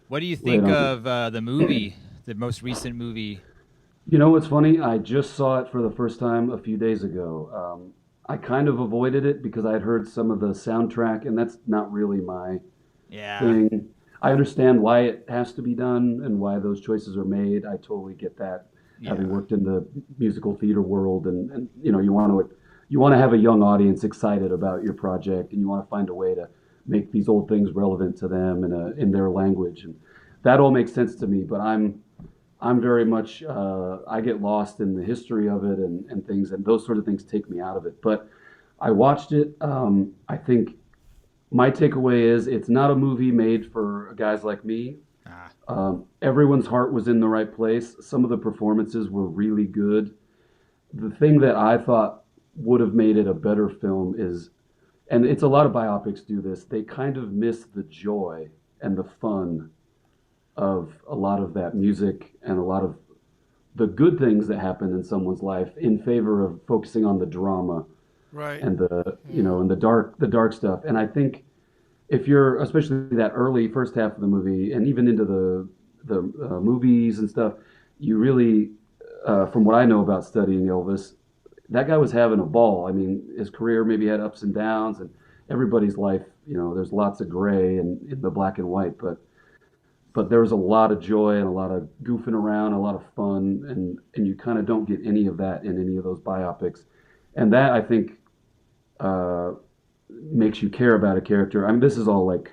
What do you Right think on. of the movie, the most recent movie? You know what's funny? I just saw it for the first time a few days ago. I kind of avoided it because I had heard some of the soundtrack, and that's not really my Yeah, thing. I understand why it has to be done and why those choices are made. I totally get that, having yeah, worked in the musical theater world, and you want to have a young audience excited about your project, and you want to find a way to make these old things relevant to them in their language, and that all makes sense to me. But I'm very much I get lost in the history of it and things, and those sort of things take me out of it. But I watched it. I think my takeaway is it's not a movie made for guys like me. ah, Everyone's heart was in the right place. Some of the performances were really good. The thing that I thought would have made it a better film is, and it's a lot of biopics do this, they kind of miss the joy and the fun of a lot of that music and a lot of the good things that happen in someone's life in favor of focusing on the drama Right. and the Yeah. and the dark stuff. And I think if you're especially that early first half of the movie and even into the movies and stuff, you really, from what I know about studying Elvis, that guy was having a ball. I mean, his career maybe had ups and downs, and everybody's life, there's lots of gray and in the black and white, but there was a lot of joy and a lot of goofing around, a lot of fun, and you kind of don't get any of that in any of those biopics, and that I think uh, makes you care about a character. I mean, this is all like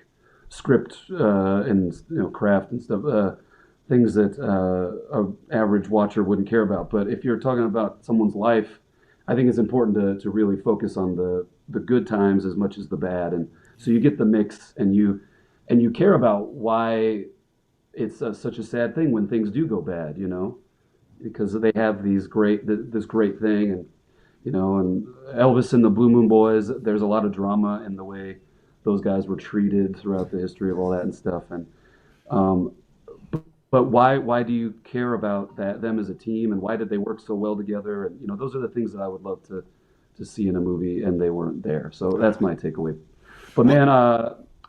script and craft and stuff, things that a average watcher wouldn't care about. But if you're talking about someone's life, I think it's important to really focus on the good times as much as the bad, and so you get the mix, and you care about why it's such a sad thing when things do go bad, because they have this great thing, and Elvis and the Blue Moon Boys. There's a lot of drama in the way those guys were treated throughout the history of all that and stuff. And um, but why do you care about them as a team, and why did they work so well together? And those are the things that I would love to see in a movie, and they weren't there. So that's Ah. my takeaway. But Well, man,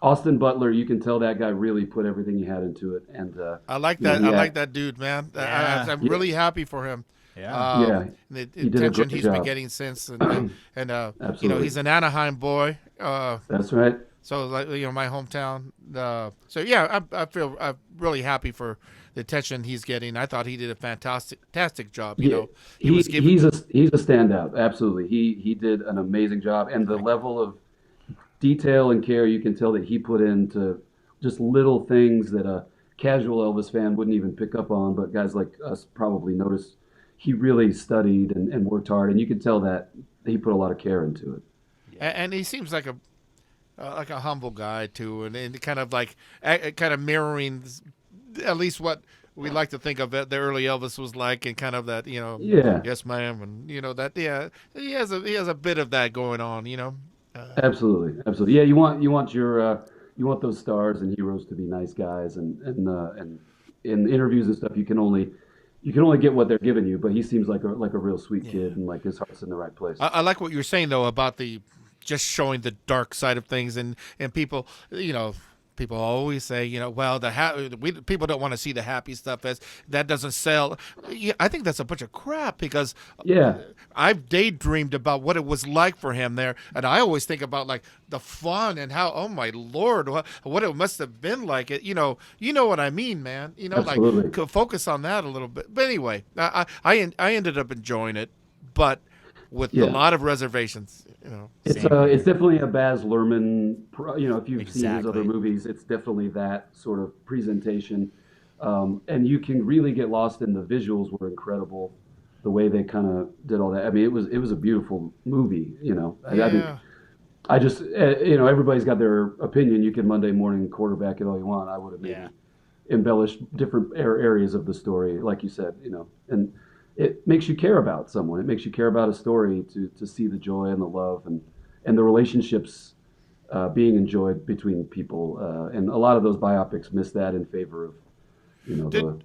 Austin Butler, you can tell that guy really put everything he had into it, and I like you know that. he I like act, that dude, man. yeah, I'm yeah, really happy for him. yeah. yeah, The he did a attention great he's been job. getting since, and Absolutely, he's an Anaheim boy. that's right. So like my hometown. So yeah, I'm really happy for the attention he's getting. I thought he did a fantastic job. Yeah, He he was given. he's a standout. Absolutely, he did an amazing job, and the Like, level of detail and care you can tell that he put into just little things that a casual Elvis fan wouldn't even pick up on, but guys like us probably noticed. He really studied and worked hard, and you could tell that he put a lot of care into it. Yeah. and he seems like a humble guy too, and kind of like kind of mirroring at least what we like to think of the early Elvis was like, and kind of that Yeah, yes ma'am, and that yeah, he has a bit of that going on. absolutely, absolutely. Yeah, you want those stars and heroes to be nice guys, and in interviews and stuff, you can only get what they're giving you. But he seems like a real sweet Yeah. kid, and like his heart's in the right place. I like what you're saying though about the just showing the dark side of things, and people, people always say, well, people don't want to see the happy stuff as that doesn't sell. Yeah, I think that's a bunch of crap because Yeah, I've daydreamed about what it was like for him there, and I always think about like the fun and how, oh my lord, what it must have been like. You know what I mean, man. Like absolutely. focus on that a little bit. But anyway, I ended up enjoying it, but with a Yeah. lot of reservations. It's Same uh, it's here. definitely a Baz Luhrmann. If you've seen his other Exactly. movies, it's definitely that sort of presentation, and you can really get lost in the visuals. Were incredible, the way they kind of did all that. I mean, it was a beautiful movie. I think Yeah, I just everybody's got their opinion. You can Monday morning quarterback it all you want. I would have Yeah. maybe embellished different areas of the story, like you said, and it makes you care about someone. It makes you care about a story to see the joy and the love and the relationships being enjoyed between people. And a lot of those biopics miss that in favor of did the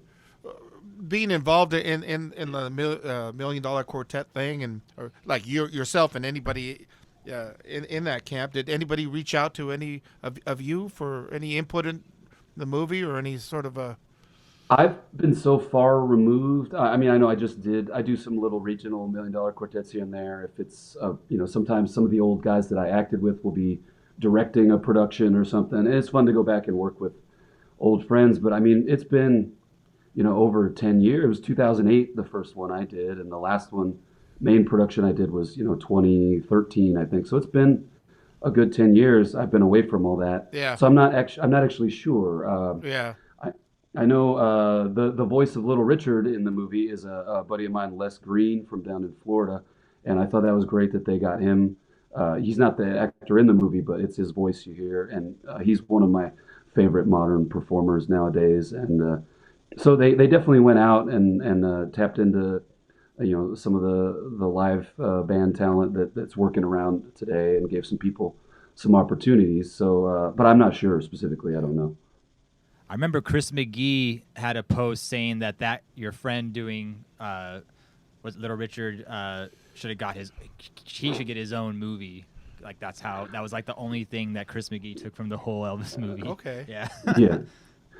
being involved in the million dollar quartet thing, and or like yourself and anybody in that camp, did anybody reach out to any of you for any input in the movie or any sort of a? I've been so far removed. I mean, I know I do some little regional $1 Million Quartets here and there. If it's, sometimes some of the old guys that I acted with will be directing a production or something. And it's fun to go back and work with old friends. But I mean, it's been, over 10 years. It was 2008, the first one I did. And the last one, main production I did was, 2013, I think. So it's been a good 10 years. I've been away from all that. Yeah. So I'm not actually sure. Yeah. I know the voice of Little Richard in the movie is a buddy of mine, Les Green, from down in Florida, and I thought that was great that they got him. He's not the actor in the movie, but it's his voice you hear, and he's one of my favorite modern performers nowadays. And so they definitely went out and tapped into some of the live band talent that's working around today, and gave some people some opportunities. So, but I'm not sure specifically. I don't know. I remember Chris McGee had a post saying that your friend doing was Little Richard should have got he should get his own movie. Like that was like the only thing that Chris McGee took from the whole Elvis movie. Okay. Yeah.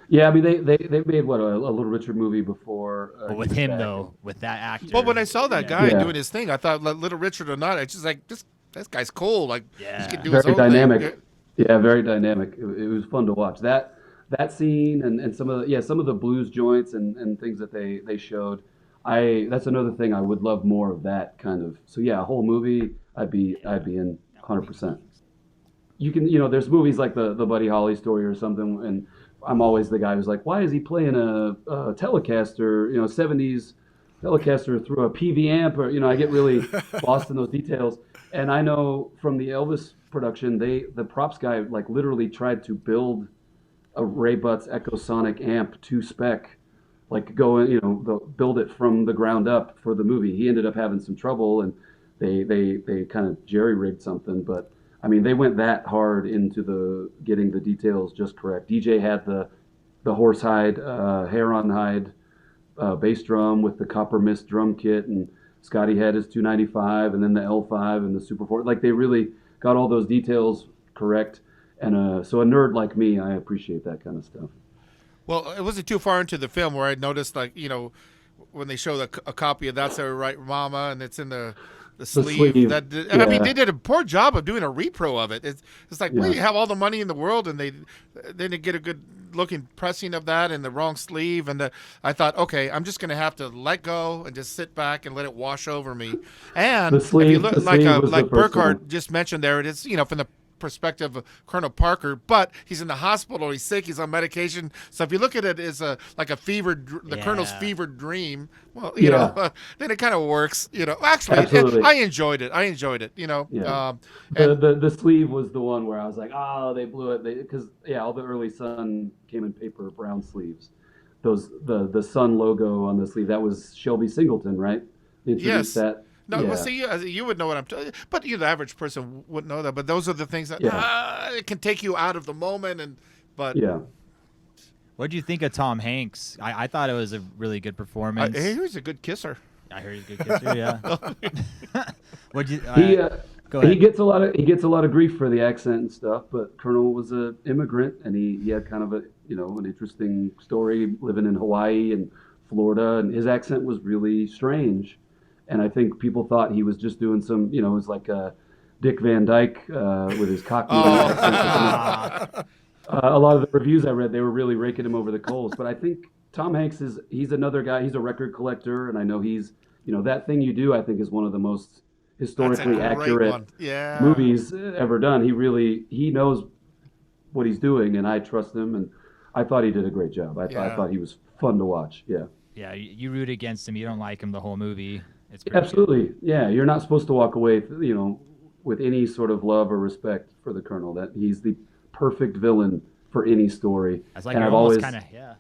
Yeah. I mean, they made a Little Richard movie before. But with him though, with that actor. Well, when I saw that guy doing his thing, I thought Little Richard or not, it's just like this guy's cool. Like he can do his very own dynamic. thing. Yeah, very dynamic. It was fun to watch that scene and some of the blues joints and things that they showed. That's another thing I would love more of that kind of. So yeah, a whole movie I'd be in 100%. You can there's movies like the Buddy Holly story or something, and I'm always the guy who's like, why is he playing a Telecaster, 70s Telecaster through a PV amp, or I get really lost in those details. And I know from the Elvis production, the props guy like literally tried to build a Ray Butts Echosonic amp to spec, like build it from the ground up for the movie. He ended up having some trouble, and they kind of jerry rigged something. But I mean, they went that hard into getting the details just correct. DJ had the horsehide, heron hide bass drum with the copper mist drum kit, and Scotty had his 295, and then the L5 and the Super 4. Like they really got all those details correct. And so a nerd like me, I appreciate that kind of stuff. Well, it wasn't too far into the film where I noticed, like, when they show a copy of That's Our Right Mama, and it's in the sleeve. I mean, they did a poor job of doing a repro of it. It's like, well, you have all the money in the world, and they didn't get a good looking pressing of that in the wrong sleeve. And I thought, okay, I'm just going to have to let go and just sit back and let it wash over me. And the sleeve, if you look, like Burkhart just mentioned there, it is, from the perspective of Colonel Parker, but he's in the hospital, he's sick, he's on medication. So if you look at it as like a Colonel's fevered dream, well, then it kind of works. Actually, I enjoyed it. Yeah. The sleeve was the one where I was like, oh, they blew it, because all the early Sun came in paper brown sleeves. The Sun logo on the sleeve, that was Shelby Singleton, right? They introduced that. No, well, see, you would know what I'm talking, but the average person wouldn't know that. But those are the things that it can take you out of the moment. But what do you think of Tom Hanks? I thought it was a really good performance. He was a good kisser. I heard he's a good kisser. Yeah. Go ahead. He gets a lot of grief for the accent and stuff. But Colonel was an immigrant, and he had kind of an interesting story living in Hawaii and Florida, and his accent was really strange. And I think people thought he was just doing some, it was like Dick Van Dyke with his Cockney accent. A lot of the reviews I read, they were really raking him over the coals. But I think Tom Hanks he's another guy. He's a record collector, and I know he's, That Thing You Do, I think, is one of the most historically accurate movies ever done. He knows what he's doing, and I trust him. And I thought he did a great job. I thought he was fun to watch. Yeah. Yeah, you root against him. You don't like him the whole movie. Absolutely. Good. Yeah, you're not supposed to walk away, with any sort of love or respect for the Colonel. That he's the perfect villain for any story. It's like and I've always kind of that.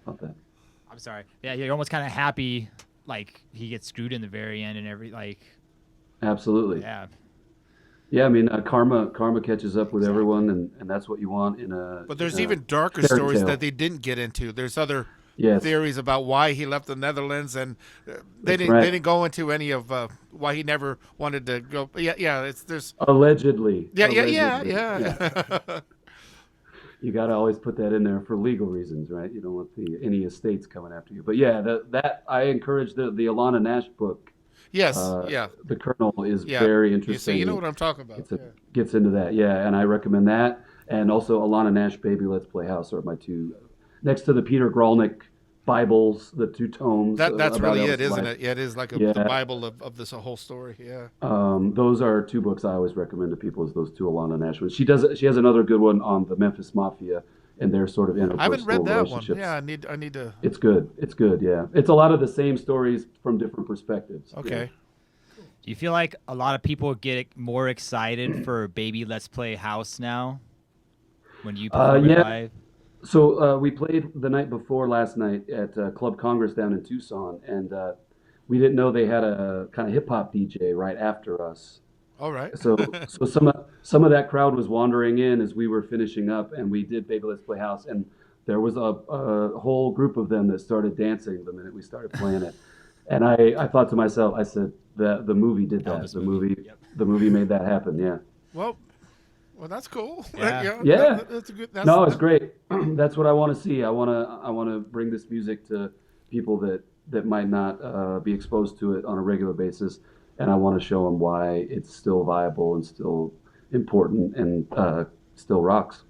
I'm sorry. Yeah, you're almost kind of happy, like he gets screwed in the very end and Absolutely. Yeah. Yeah, I mean, karma catches up with everyone, and that's what you want in a. But there's even darker stories that they didn't get into. There's other. Theories about why he left the Netherlands, and they didn't go into any of why he never wanted to go. There's allegedly. Yeah. You got to always put that in there for legal reasons, right? You don't want any estates coming after you. But yeah, that I encourage the Alana Nash book. Yes, yeah, The Colonel is yeah. very You see, you interesting. know what I'm talking about. Gets, Yeah. gets into that, yeah, and I recommend that. And also Alana Nash, Baby Let's Play House are my two, next to the Peter Grolnick Bibles, the two tomes That's about really it, Elvis' isn't life. it? Yeah, it is like the Yeah, Bible of this whole story. Yeah. those are two books I always recommend to people. Is those two Alana Nash ones. She has another good one on the Memphis Mafia and their sort of I haven't read interpersonal that one. relationships. Yeah, I need to. It's good. It's good. Yeah, it's a lot of the same stories from different perspectives. Yeah. Okay. Do you feel like a lot of people get more excited for Baby Let's Play House now when you perform it Yeah. live? So we played the night before last night at Club Congress down in Tucson, and we didn't know they had a kind of hip hop DJ right after us. All right. So some of that crowd was wandering in as we were finishing up, and we did Baby Let's Play House, and there was a whole group of them that started dancing the minute we started playing it. And I thought to myself, I said, the movie did that. Elvis The movie. movie Yep. the movie made that happen. Yeah. Well, that's cool. Yeah. Yeah. That's a good. No, it's great. That's what I want to see. I want to bring this music to people that might not be exposed to it on a regular basis, and I want to show them why it's still viable and still important and still rocks.